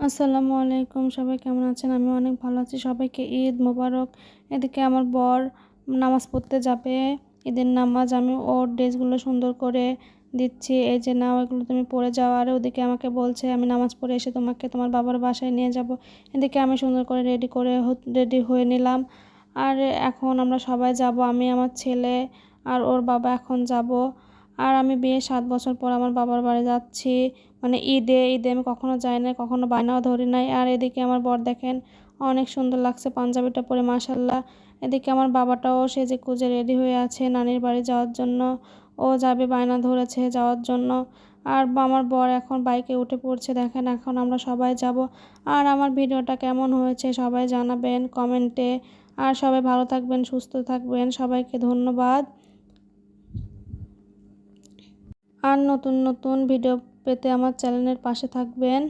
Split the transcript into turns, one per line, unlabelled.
আসসালামু আলাইকুম, সবাই কেমন আছেন? আমি অনেক ভালো আছি। সবাইকে ঈদ মোবারক। এদিকে আমার বর নামাজ পড়তে যাবে, ঈদের নামাজ। আমি ওর ড্রেসগুলো সুন্দর করে দিচ্ছি, এই যে নাও এগুলো তুমি পরে যাও। আর ওদিকে আমাকে বলছে আমি নামাজ পড়ে এসে তোমাকে তোমার বাবার বাসায় নিয়ে যাব। এদিকে আমি সুন্দর করে রেডি হয়ে নিলাম। আর এখন আমরা সবাই যাব, আমি আমার ছেলে আর ওর বাবা এখন যাব। আর আমি বিয়ে 7 বছর পর আমার বাবার বাড়ি যাচ্ছি, মানে ঈদে ঈদে আমি কখনো যাই নাই, কখনো বায়নাও ধরি নাই। আর এদিকে আমার বর দেখেন অনেক সুন্দর লাগছে পাঞ্জাবিটা পরে, মাশাল্লাহ। এদিকে আমার বাবাটাও সেজে গুজে রেডি হয়ে আছে নানির বাড়ি যাওয়ার জন্য। ও যাবে, বায়না ধরেছে যাওয়ার জন্য। আর আমার বর এখন বাইকে উঠে পড়ছে, দেখেন এখন আমরা সবাই যাব। আর আমার ভিডিওটা কেমন হয়েছে সবাই জানাবেন কমেন্টে। আর সবাই ভালো থাকবেন, সুস্থ থাকবেন, সবাইকে ধন্যবাদ। আর নতুন নতুন ভিডিও পেতে আমার চ্যানেলের পাশে থাকবেন।